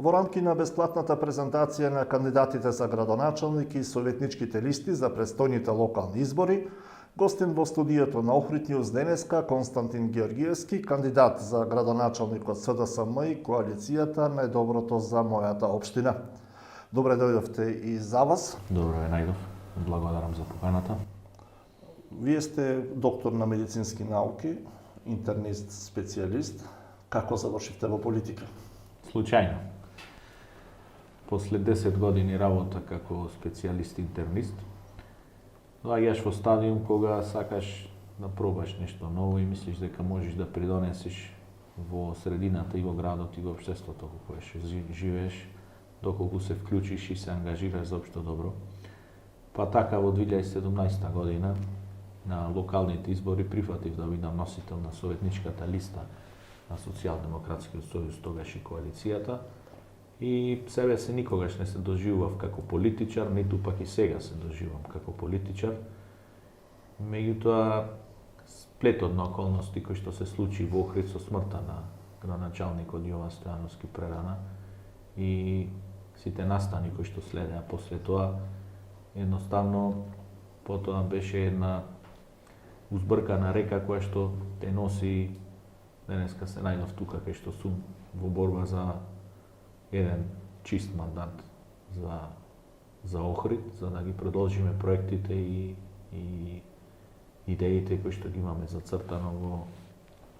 Во рамки на бесплатната презентација на кандидатите за градоначалник и советничките листи за престојните локални избори, гостин во студиото на Охрид Нјуз денеска Константин Георгиевски, кандидат за градоначалник од СДСМ и коалицијата Најдоброто за мојата општина. Добре дојдовте и за вас. Добро е, најдов. Благодарам за поканата. Вие сте доктор на медицински науки, интернист, специјалист. Како завршивте во политика? Случајно. После 10 години работа како специјалист интернист, доаѓаш во стадиум кога сакаш да пробаш нешто ново и мислиш дека можеш да придонесеш во средината и во градот и во општеството во кое ќе живееш, доколку се вклучиш и се ангажираш за општо добро. Па така во 2017 година на локалните избори прифатив да бидам носител на советничката листа на Социјалдемократскиот сојуз, тогаш и коалицијата, и себе се никогаш не се доживував како политичар, ниту пак и сега се доживувам како политичар. Меѓутоа, сплетот на околности кои што се случи во Охрид со смртта на градоначалникот Јован Стојановски прерана и сите настани кои што следеа после тоа, едноставно потоа беше една узбркана река која што те носи. Денеска се најдов тука кај што сум во борба за еден чист мандат за Охрид, за да ги продолжиме проектите и идеите кои што ги имаме зацртано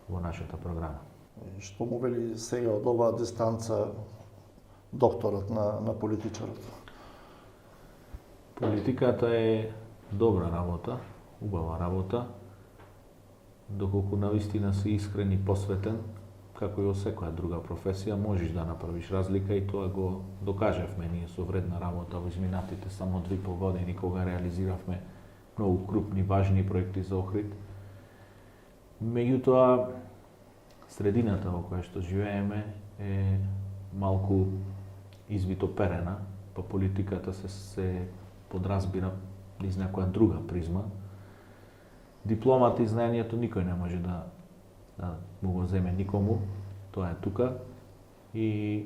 во нашата програма. Што му вели сега од оваа дистанца докторот на политичарот? Политиката е добра работа, убава работа, доколку навистина си искрен и посветен, како и во секоја друга професија, можеш да направиш разлика и тоа го докажавме ние со вредна работа во изминатите само 2,5 години кога реализиравме многу крупни, важни проекти за Охрид. Меѓутоа, средината во која што живееме е малку извитоперена, па политиката се подразбира из некоја друга призма. Дипломата и знаењето никој не може да му го земе никому, тоа е тука и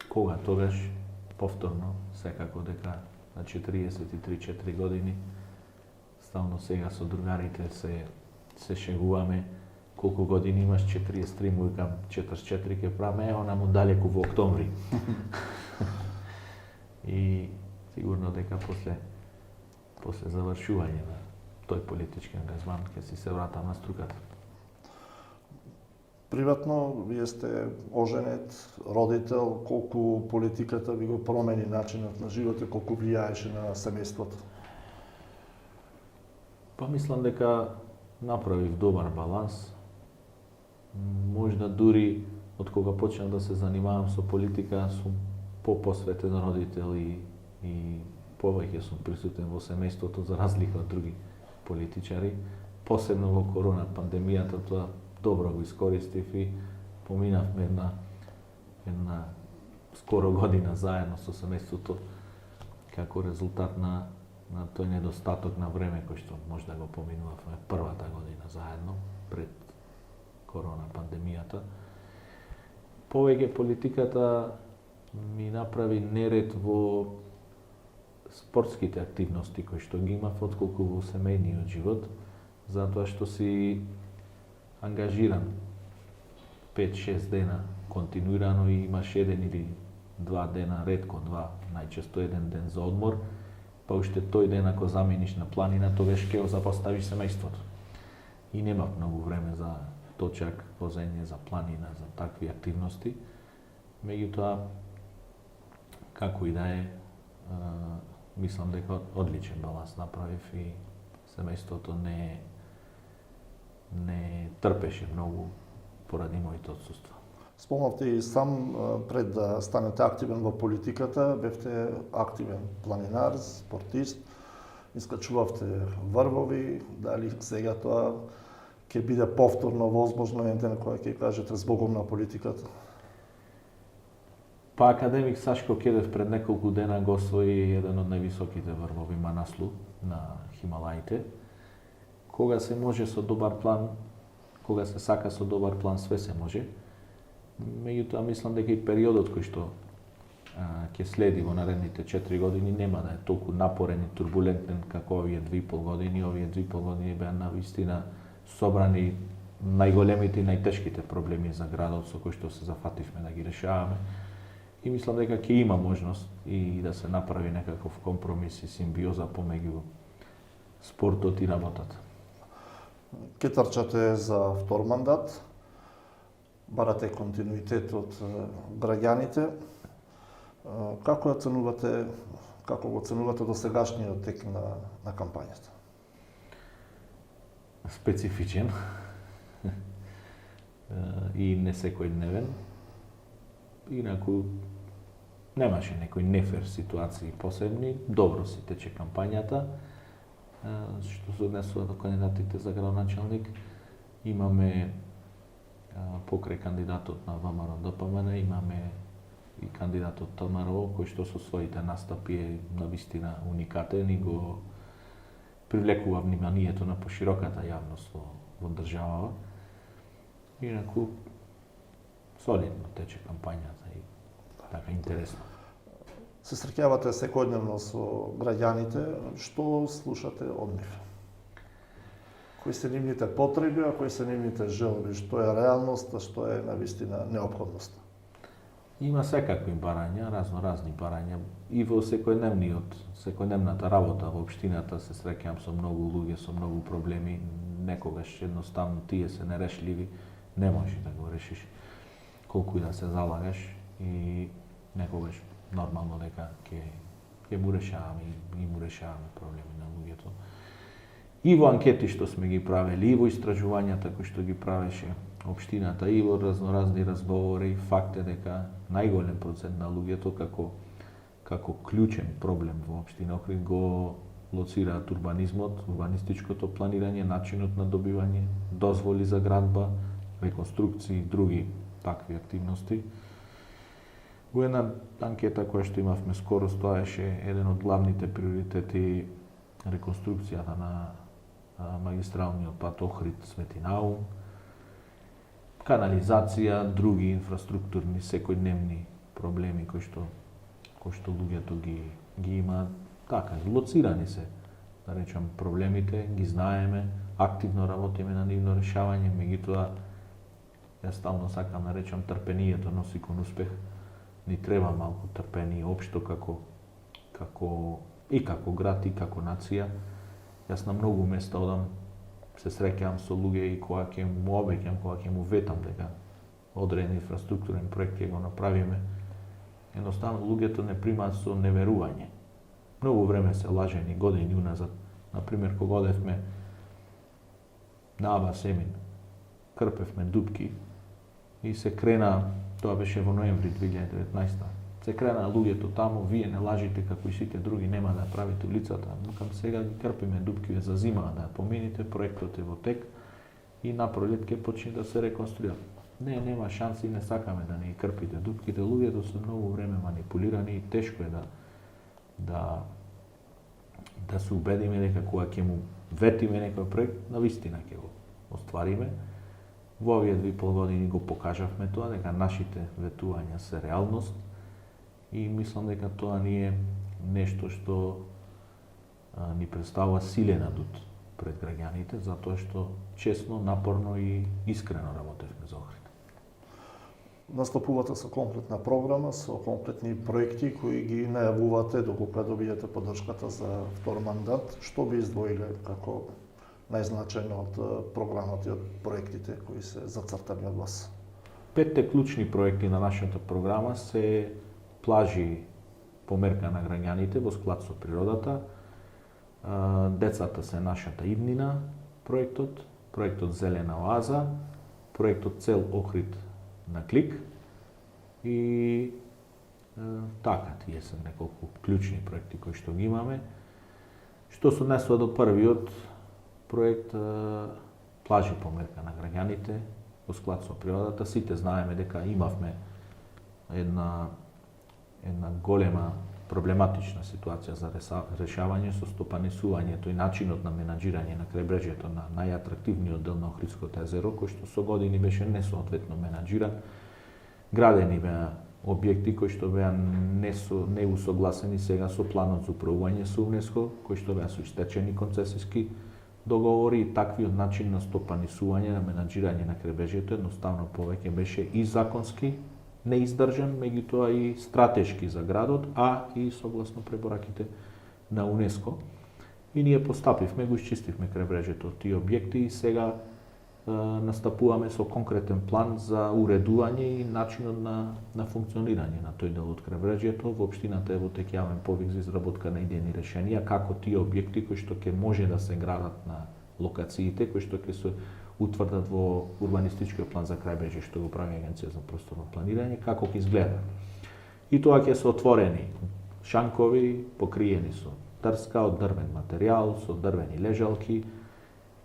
кога тогаш повторно, секако дека на 43-4 години, стално сега со другарите се шегуваме, колку години имаш, 43, му викам 44 ќе правиме, ево нам далеку во октомври. И сигурно дека после завршување на тој политички ангажман ќе си се вратам на струката. Приватно, вие сте оженет, родител, колку политиката ви го промени начинот на живот и колку влијаеше на семејството? Па мислам дека направив добар баланс. Можда дури од кога почнав да се занимавам со политика, сум по-посветен родител и повеќе сум присутен во семејството за разлика од други политичари. Посебно во корона пандемијата тоа добро го искористив и поминавме една скоро година заедно со семејството како резултат на тој недостаток на време кој што можда го поминувавме првата година заедно пред корона пандемијата. Повеќе политиката ми направи неред во спортските активности кои што ги имав отколку во семејниот живот, затоа што си ангажиран 5-6 дена континуирано и имаш еден или 2 дена, ретко 2, најчесто еден ден за одмор, па уште тој ден ако замениш на планина, тогаш ќе го запоставиш семејството. И немав многу време за точак, возење, за планина, за такви активности. Меѓутоа, како и да е, мислам дека одличен баланс направив и семејството не трпеше многу поради моите отсуства. Спомнавте и сам пред да станете активен во политиката, бевте активен планинар, спортист, искачувавте врвови, дали сега тоа ќе биде повторно возможно еден кога ќе кажете збогом на политиката? Па академик Сашко Кедев пред неколку дена го освои еден од највисоките врвови Манаслу на Хималаите. Кога се може со добар план, кога се сака со добар план, све се може. Меѓутоа, мислам дека и периодот кој што ќе следи во наредните 4 години, нема да е толку напорен и турбулентен како овие 2,5 години. Овие 2,5 години беа навистина собрани најголемите и најтешките проблеми за градот со кои што се зафативме да ги решаваме. И мислам дека ќе има можност и да се направи некаков компромис и симбиоза помеѓу спортот и работата. Ке трчате за втор мандат, барате континуитет од граѓаните. Како го оценувате досегашниот тек на кампањата? Специфичен и не секојдневен. Инаку немаше некои нефер ситуации посебни, добро си тече кампањата. Што се однесува до кандидатите за градоначалник, имаме покрај кандидатот на ВМРО ДПМН, имаме и кандидатот ТМРО, кој што со своите настапи е навистина уникатен и го привлекува вниманието на пошироката јавност во државава. Инаку солидно тече кампањата и така интересно. Се среќавате секојдневно со граѓаните, што слушате од нив? Кои се нивните потреби, а кои се нивните желби, што е реалност, а што е навистина неопходност? Има секакви барања, разни барања. И во секојдневната работа во општината се среќавам со многу луѓе, со многу проблеми. Некогаш едноставно тие се нерешливи, не можеш да го решиш колку и да се залагаш и некогаш нормално дека ќе му решаваме и му решаваме проблеми на луѓето. И во анкети што сме ги правели, и во истражувањата кои што ги правеше општината, и во разноразни разговори, факт е дека најголем процент на луѓето како клучен проблем во општина Охрид го лоцираат урбанизмот, урбанистичкото планирање, начинот на добивање дозволи за градба, реконструкции и други такви активности. Во една анкета која што имавме скоро стоеше еден од главните приоритети реконструкцијата на магистралниот пат Охрид-Свети Наум, канализација, други инфраструктурни секојдневни проблеми кои што луѓето ги имаат. Така, лоцирани се, да речам, проблемите, ги знаеме, активно работиме на нивно решавање, меѓутоа јас стално сакам да речам трпението носи кон успех. Ни треба малку трпение општо како град и како нација. Јас на многу места одам, се среќавам со луѓе и кога ќе му обеќам, кога ќе му ветам дека одреден инфраструктурен проект ќе го направиме, едноставно луѓето не примаат со неверување. Многу време се лажени години уназад. Например, кога одевме на Аба Семин, крпевме дупки и се крена, тоа беше во ноември 2019. Се крена луѓето таму, вие не лажите како и сите други, нема да правите улицата. Мукам сега ги крпиме дупки за зима, да помените, проектот е во тек и на пролет ќе почне да се реконструира. Нема шанси, не сакаме да не ги крпите дупките. Луѓето се многу време манипулирани и тешко е да се убедиме дека кога ќе му ветиме некој проект, навистина ќе го оствариме. Во овие 2,5 години го покажавме тоа, дека нашите ветувања се реалност и мислам дека тоа ни е нешто што ни представува силен адут пред граѓаните, затоа што честно, напорно и искрено работевме за Охрид. Настапувате со комплетна програма, со комплетни проекти кои ги најавувате докога добиете поддршката за втор мандат. Што би издвоиле како најзначајно од програмата и од проектите кои се зацртани од вас? 5 клучни проекти на нашата програма се плажи померка на граѓаните во склад со природата, децата се нашата иднина, проектот Зелена оаза, проектот Цел Охрид на клик и така, тие се неколку клучни проекти кои што ги имаме. Што се однесува до првиот проект плажи померка на граѓаните во склад со природата, сите знаеме дека имавме една голема проблематична ситуација за решавање со стопанисувањето и начинот на менаџирање на крајбрежјето на најатрактивниот дел на Охридското езеро, кој што со години беше несоодветно менаџиран. Градени беа објекти кои што беа не усогласени сега со планот за управување со УНЕСКО, кои што беа со истечени концесиски договори и таквиот начин на стопанисување, на менаџирање на крайбрежјето едноставно повеќе беше и законски неиздржан, меѓутоа и стратешки за градот, а и согласно препораките на УНЕСКО. И ние постапивме, го исчистивме крайбрежјето од тие објекти и сега настапуваме со конкретен план за уредување и начинот на функционирање на тој дел од крайбрежјето. Во општината е во тек јавен повик за изработка на идејни решенија како тие објекти кои што ќе може да се градат на локациите кои што ќе се утврдат во урбанистичкиот план за крајбрежје што го прави Агенција за просторно планирање, како ќе изгледа. И тоа ќе се отворени шанкови покриени со трска од дрвен материјал, со дрвени лежалки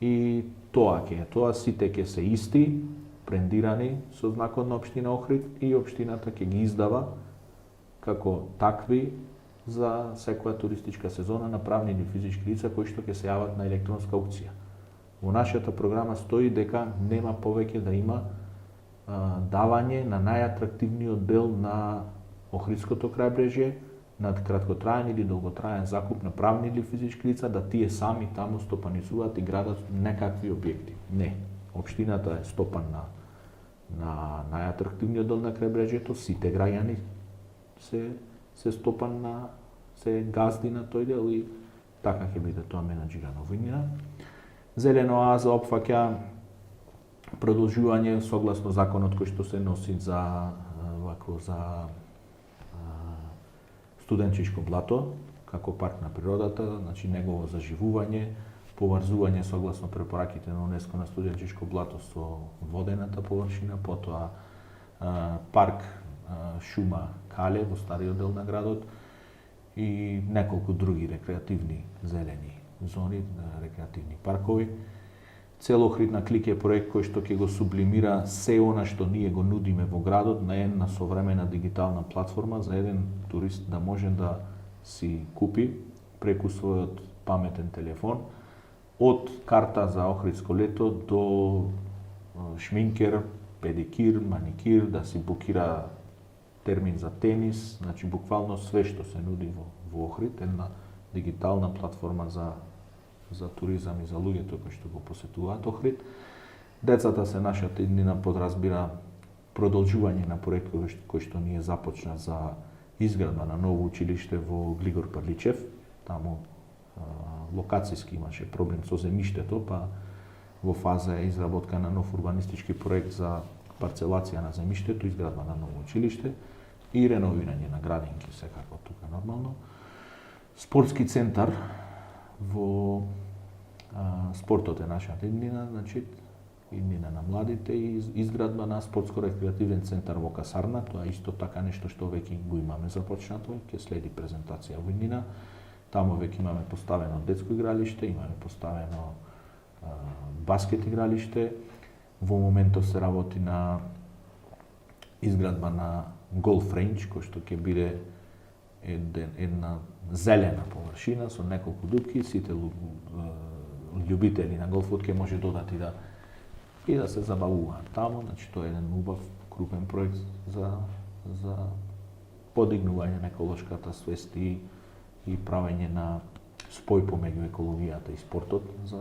и тоа сите ќе се исти, брендирани со знакот на општина Охрид и општината ќе ги издава како такви за секоја туристичка сезона на правни или физички лица кои што ќе се јават на електронска аукција. Во нашата програма стои дека нема повеќе да има давање на најатрактивниот дел на Охридското крајбрежје, над краткотраен или долготраен закуп на правни или физички лица, да тие сами таму стопанизуваат и градат некакви објекти. Не. Општината е стопан на најатрактивниот дел на крајбрежјето, сите граѓани се стопан се газди на тој дел и така ќе биде тоа менаџирано во иднина. Зелено оаза опфаќа продолжување согласно законот кој што се носи за Студенчишко блато како парк на природата, значи негово заживување, поврзување согласно препораките на УНЕСКО на Студенчишко блато со водената површина, потоа парк шума Кале во стариот дел на градот и неколку други рекреативни зелени зони, рекреативни паркови. Цел Охрид на клик е проект кој што ќе го сублимира се она што ние го нудиме во градот на една современа дигитална платформа за еден турист да може да си купи преку својот паметен телефон од карта за Охридско лето до шминкер, педикир, маникир, да си букира термин за тенис, значи буквално све што се нуди во Охрид, една дигитална платформа за туризам и за луѓето кои што го посетуваат Охрид. Децата се нашата иднина подразбира продолжување на проект кој што ние започна за изградба на ново училиште во Глигор Прличев. Таму локацијски имаше проблем со земјиштето, па во фаза е изработка на нов урбанистички проект за парцелација на земјиштето, изградба на ново училиште и реновирање на градинки, секако тука нормално. Спортски центар во спортот е нашата иднина, значи иднина на младите и изградба на спортско-рекреативен центар во касарна, тоа е исто така нешто што веќе го имаме започнато, ќе следи презентација во иднина. Таму веќе имаме поставено детско игралиште, имаме поставено баскет игралиште. Во моментов се работи на изградба на голф рейндж, кој што ќе биде една зелена површина со неколку дупки, сите љубители на голфот ќе може додат и да се забавуваат таму, значи тоа е еден убав крупен проект за подигнување на еколошката свест и правење на спој помеѓу екологијата и спортот за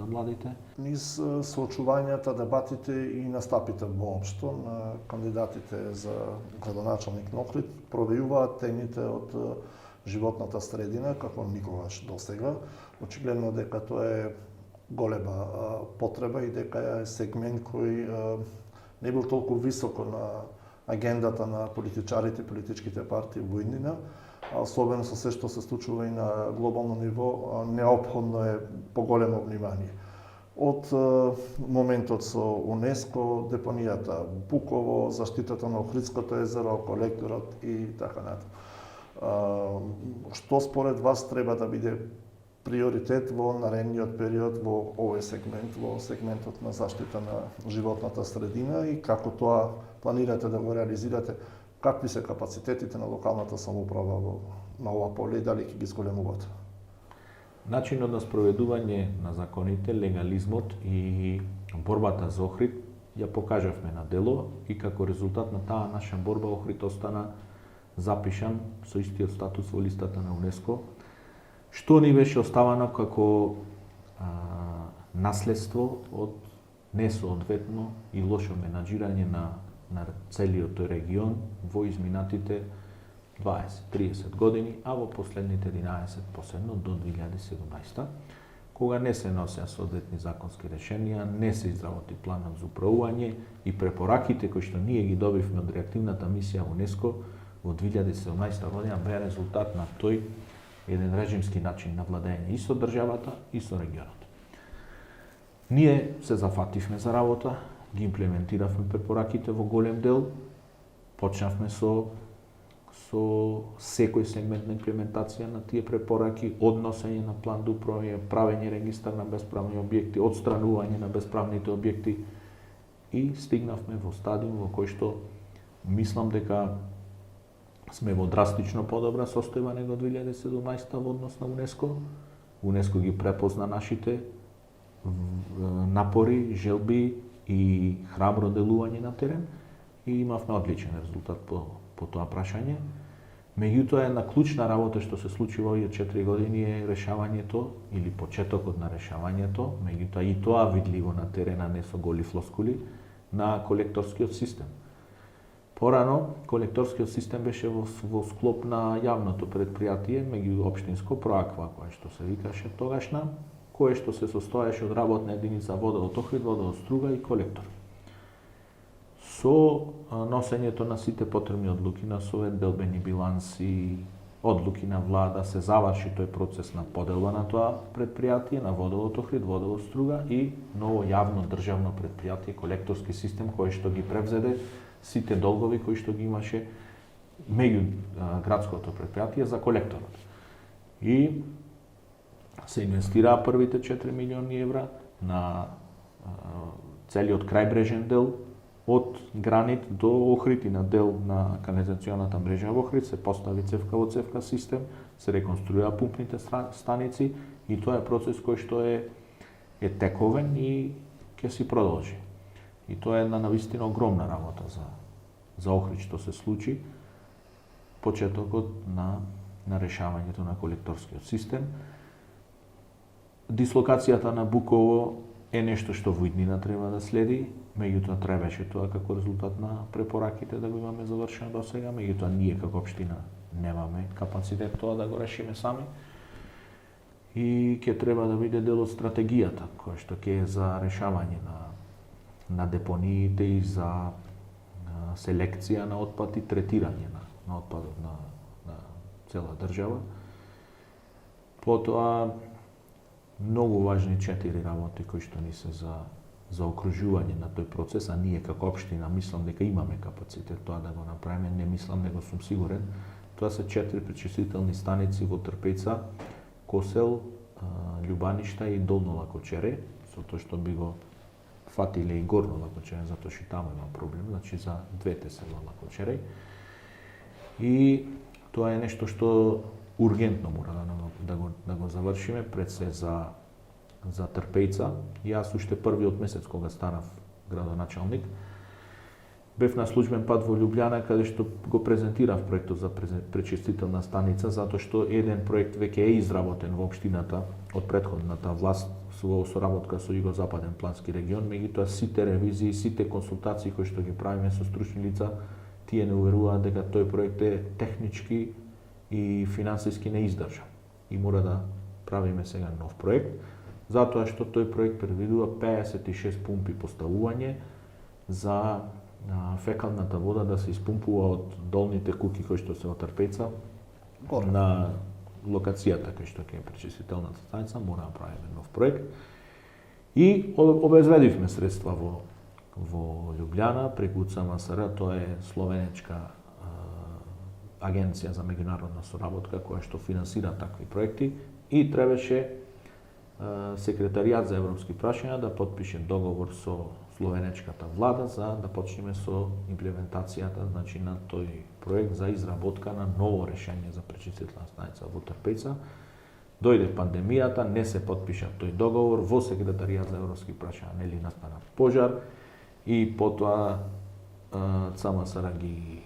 младите. Низ соочувањата, дебатите и настапите воопшто на кандидатите за градоначалник на Охрид провејуваат темите од животната средина како никогаш досега. Очигледно дека тоа е голема потреба и дека е сегмент кој не бил толку високо на агендата на политичарите, политичките партии во иднина, особено со се што се случува и на глобално ниво, неопходно е поголемо внимание. Од моментот со УНЕСКО, депонијата во Пуково, заштитата на Охридското езеро, колекторот и така натаму. Што според вас треба да биде приоритет во наредниот период во овој сегмент, во сегментот на заштита на животната средина и како тоа планирате да го реализирате? Какви се капацитетите на локалната самоуправа на ова поле и дали ќе ги зголемувате? Начинот на спроведување на законите, легализмот и борбата за Охрид ја покажавме на дело и како резултат на таа наша борба Охрид остана запишан со истиот статус во листата на УНЕСКО, што ни беше оставано како наследство од несоодветно и лошо менаџирање на целиот тој регион во изминатите 20-30 години, а во последните 11 посебно до 2017, кога не се носеа соодветни законски решенија, не се изработи планот за управување и препораките кои што ние ги добивме од реактивната мисија УНЕСКО во 2017 година беа резултат на тој еден режимски начин на владење и со државата и со регионот. Ние се зафативме за работа, ги имплементиравме препораките во голем дел, почнавме со секој сегмент на имплементација на тие препораки, односење на план до управување, правење регистар на бесправни објекти, отстранување на бесправните објекти и стигнавме во стадиум во кој што мислам дека сме во драстично подобра состојба него 2017 во однос на УНЕСКО. УНЕСКО ги препозна нашите напори, желби и храбро делување на терен и имавме одличен резултат по тоа прашање. Меѓутоа, една клучна работа што се случи во овие 4 години е решавањето или почетокот на решавањето, меѓутоа и тоа видливо на терена, не со голи флоскули, на колекторскиот систем. Порано, колекторскиот систем беше во склоп на јавното предпријатие меѓуопштинско Проаква, кое што се викаше тогашна, кое што се состоеше од работна единица водовод Охрид, водовод Струга и колектор. Со носењето на сите потребни одлуки на Совет, делбени биланси, одлуки на влада, се заврши тој процес на поделба на тоа предпријатие, на водовод Охрид, водовод Струга и ново јавно државно предпријатие, колекторски систем, кој што ги превзеде сите долгови кои што ги имаше меѓу градското предпријатие за колекторот. И се инвестираа првите 4 милиони евра на целиот крајбрежен дел од Гранит до Охрид и на дел на канализационата мрежа во Охрид, се постави цевка во цевка систем, се реконструира пумпните станици и тоа е процес кој што е тековен и ќе си продолжи. И тоа е една навистина огромна работа за Охрид што се случи, почетокот на решавањето на колекторскиот систем. Дислокацијата на Буково е нешто што во иднина треба да следи, меѓутоа требаше тоа како резултат на препораките да го имаме завршено до сега, меѓутоа ние како општина немаме капацитет тоа да го решиме сами. И ќе треба да биде дел од стратегијата која што ќе е за решавање на депониите и за селекција на отпад и третирање на отпадот на цела држава. Потоа многу важни 4 работи кои што ни се за окружување на тој процес, а ние како општина мислам дека имаме капацитет тоа да го направиме, не мислам, него сум сигурен. Тоа се 4 пречистителни станици во Трпеца, Косел, Љубаништа и Долно Лакочере, со тоа што би го фатиле и Горно Лакочере, затоа што таму има проблем, значи за двете села Лакочере. И тоа е нешто што ургентно мора да го завршиме, пред се за Трпејца. Јас уште првиот месец кога станав градоначалник, бев на службен пат во Љубљана, каде што го презентирав проектот за пречистителна станица, затоа што еден проект веќе е изработен во општината од претходната власт во соработка со Југозападен плански регион, меѓутоа сите ревизии, сите консултации кои што ги правиме со стручни лица, тие не уверуваат дека тој проект е технички и финансиски не издржа. И мора да правиме сега нов проект, затоа што тој проект предвидува 56 пумпи поставување за фекалната вода да се испумпува од долните куки кои што се од Трпеца на локацијата кај што ќе е пречистителната станица, мора да правиме нов проект. И обезбедивме средства во Љубљана преку ЦМСР, тоа е словенечка агенција за меѓународна соработка која што финансира такви проекти и требаше секретаријат за европски прашања да потпише договор со словенечката влада за да почнеме со имплементацијата, значи на тој проект за изработка на ново решение за пречистителна станица во Трпеца. Дојде пандемијата, не се потпиша тој договор, во секретаријат за европски прашања нели настана пожар и потоа ЦМСР ги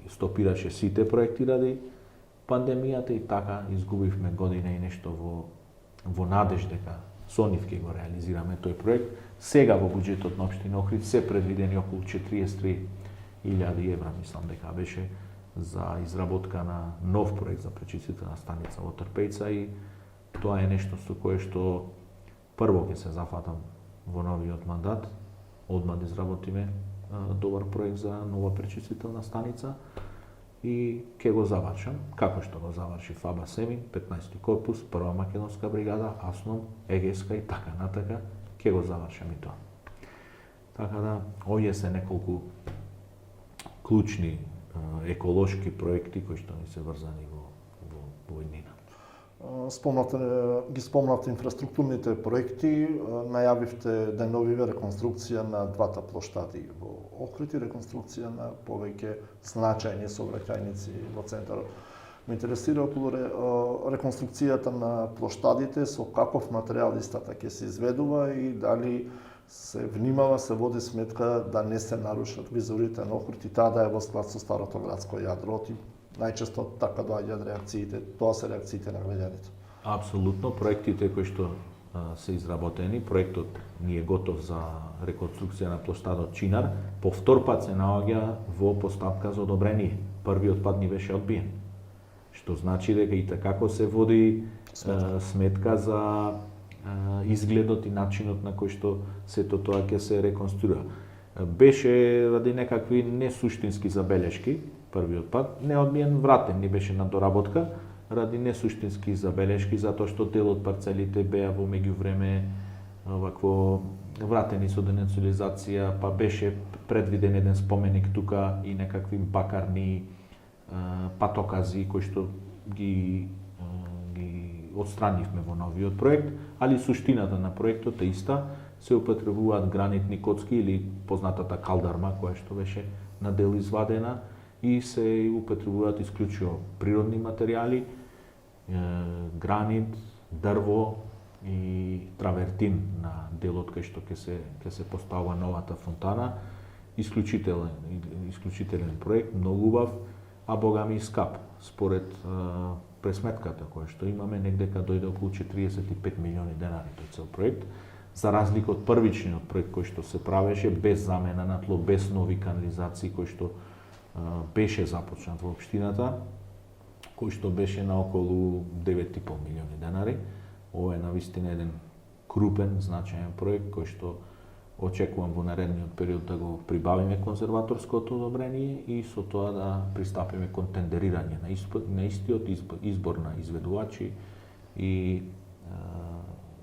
стопираше сите проекти ради пандемијата и така изгубивме година и нешто во надеж дека со нив ќе го реализираме тој проект. Сега во буџетот на општина Охрид се предвидени околу 43.000 евра, мислам дека беше за изработка на нов проект за пречистителна станица во Трпејца и тоа е нешто со кое што прво ќе се зафатам во новиот мандат, одма да изработиме добар проект за нова пречистителна станица и ќе го завршам, како што го заврши ФАБА Семин, 15 корпус, прва македонска бригада, АСНОМ, ЕГСК и така натака, ќе го завршам и тоа. Така да, овие се неколку клучни еколошки проекти кои што ни се врзани во иднина. Ги спомнавте инфраструктурните проекти, најавивте деновиве реконструкција на двата плоштади во Охрид и реконструкција на повеќе значајни сообраќајници во центарот. Ме интересира околу реконструкцијата на плоштадите, со каков материјал истата ќе се изведува и дали се внимава, се води сметка да не се нарушат визорите на Охрид и таа да е во склад со старото градско јадро. Најчесто така доаѓаат реакциите, тоа се реакциите на граѓаните. Апсолутно, проектите кои што се изработени, проектот ни е готов за реконструкција на плоштадот Чинар, по втор пат се наоѓа во постапка за одобрение. Првиот пат ни беше одбиен. Што значи дека и како се води сметка за изгледот и начинот на кој што сето тоа ќе се реконструира. Беше ради некакви несуштински забелешки, првиот пат, не одбиен, вратен ни беше на доработка, ради несуштински забелешки, затоа што дел од парцелите беа во меѓувреме вакво вратени со денацилизација, па беше предвиден еден споменик тука и некакви бакарни патокази кои што ги отстранивме во новиот проект, али суштината на проектот е иста, се употребуваат гранитни коцки или познатата калдарма која што беше на дел извадена и се употребуваат исклучиво природни материјали, гранит, дрво и травертин на делот кај што ќе се поставува новата фонтана. Исклучителен проект, многу убав, а богами и скап. Според пресметката која што имаме, негдека дојде околу 45 милиони денари тој цел проект, за разлика од првичниот проект кој што се правеше без замена на тло, без нови канализации кој што беше започнат во општината, кој што беше на околу 9,5 милиони денари. Ова е навистина еден крупен, значаен проект кој што очекувам во наредниот период да го прибавиме конзерваторското одобрение и со тоа да пристапиме кон тендерирање на истиот избор на изведувачи и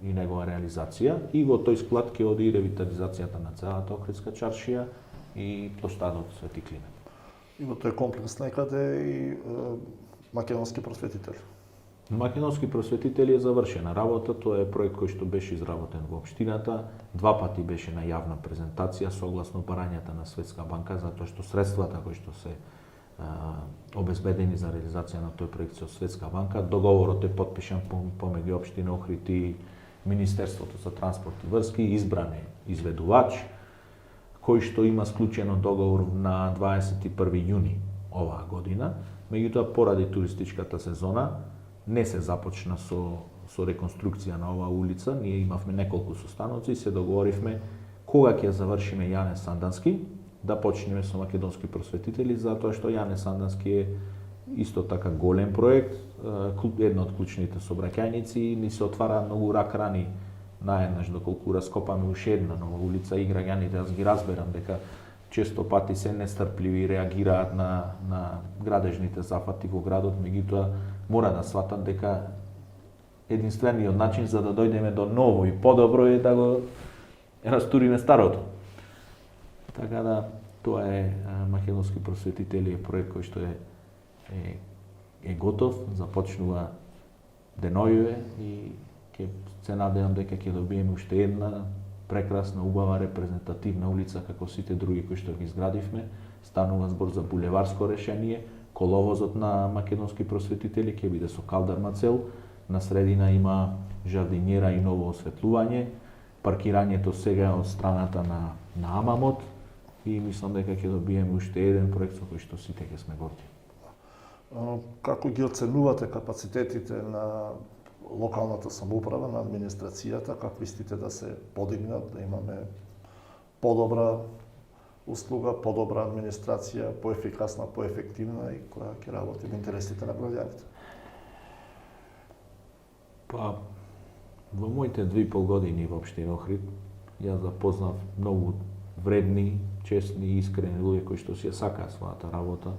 негова реализација. И во тој склад ќе оди и ревитализацијата на целата Охридска чаршија и плоштадот Свети Климент. И во тој комплекс некаде и македонски просветители. Македонски просветители е завршена работа, тоа е проект кој што беше изработен во општината, два пати беше на јавна презентација согласно барањата на Светска банка, затоа што средствата кои што се обезбедени за реализација на тој проект со Светска банка, договорот е потпишан помеѓу општина Охрид и Министерството за транспорт и врски, избран е изведувач, кој што има склучено договор на 21 јуни оваа година. Меѓутоа, поради туристичката сезона, не се започна со реконструкција на оваа улица. Ние имавме неколку состаноци и се договоривме кога ќе завршиме Јане Сандански, да почнеме со македонски просветители, затоа што Јане Сандански е исто така голем проект, една од клучните сообраќајници, ни се отвара многу рак-рани наеднаш доколку раскопаме уште една нова улица и граѓаните, аз ги разберам дека често пати се нестрпливи и реагираат на градежните зафати во градот, меѓутоа мора да сватат дека единствениот начин за да дојдеме до ново и подобро е да го растуриме старото. Така да, тоа е македонски просветители, е проект кој што е готов, започнува денојуве и ќе се надевам дека ќе добиеме уште една прекрасна, убава, репрезентативна улица како сите други кои што ги изградивме. Станува збор за булеварско решение, коловозот на македонски просветители ќе биде со калдарма цел, на средина има жардинјера и ново осветлување, паркирањето сега од страната на Амамот и мислам дека ќе добиеме уште еден проект со кој што сите ќе сме горди. Како ги оценувате капацитетите на локалната самоуправа, на администрацијата, как мислите да се подигнат, да имаме подобра услуга, подобра администрација, поефикасна, поефективна и која ќе работи во интересите на граѓаните? Па, во моите 2,5 години во општина Охрид, јас запознав многу вредни, честни и искрени луѓе кои што си ја сакаат својата работа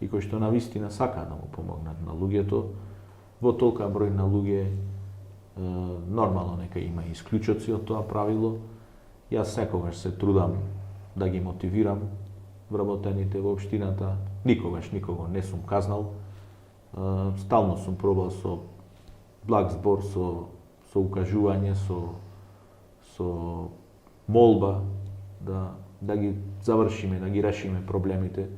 и кои што навистина сакаат да му помогнат на луѓето. Во толка број на луѓе нормално нека има исклучоци од тоа правило. Јас секогаш се трудам да ги мотивирам вработените во општината. Никогаш никого не сум казнал. Стално сум пробал со благ збор, со укажување, со молба да ги завршиме, да ги решиме проблемите,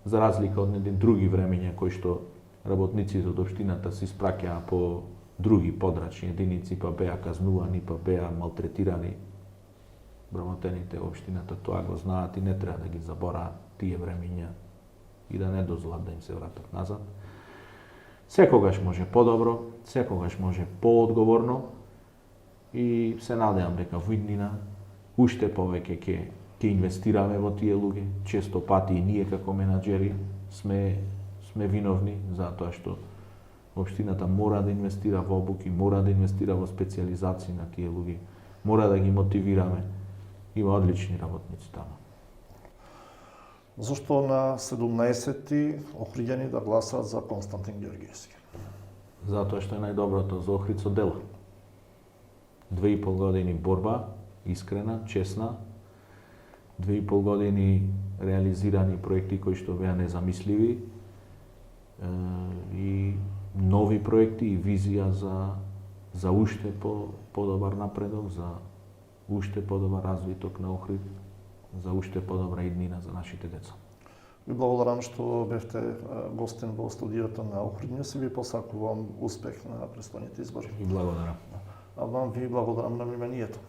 за разлика од едни други времења кои што работниците од општината се испраќаа по други подрачни единици, па беа казнувани, па беа малтретирани. Вработените во општината тоа го знаат и не треба да ги забораат тие времења и да не дозволат да им се вратат назад. Секогаш може подобро, секогаш може поодговорно и се надевам дека во иднина уште повеќе ќе инвестираме во тие луѓе. Често пати и ние како менаџери сме виновни затоа што општината мора да инвестира во обуки, мора да инвестира во специјализации на тие луѓе, мора да ги мотивираме. Има одлични работници таму. Зошто на 17-ти охриѓани да гласаат за Константин Ѓорѓиевски? Затоа што е најдоброто за Охрид со дела. 2,5 години борба, искрена, честна, 2,5 години реализирани проекти кои што беа незамисливи и нови проекти и визија за уште подобар напредок, за уште подобар развиток на Охрид, за уште подобра иднина за нашите деца. Ви благодарам што бевте гостин во студиото на Охрид Нјус и ви посакувам успех на престојните избори. И благодарам. А вам ви благодарам на вниманието.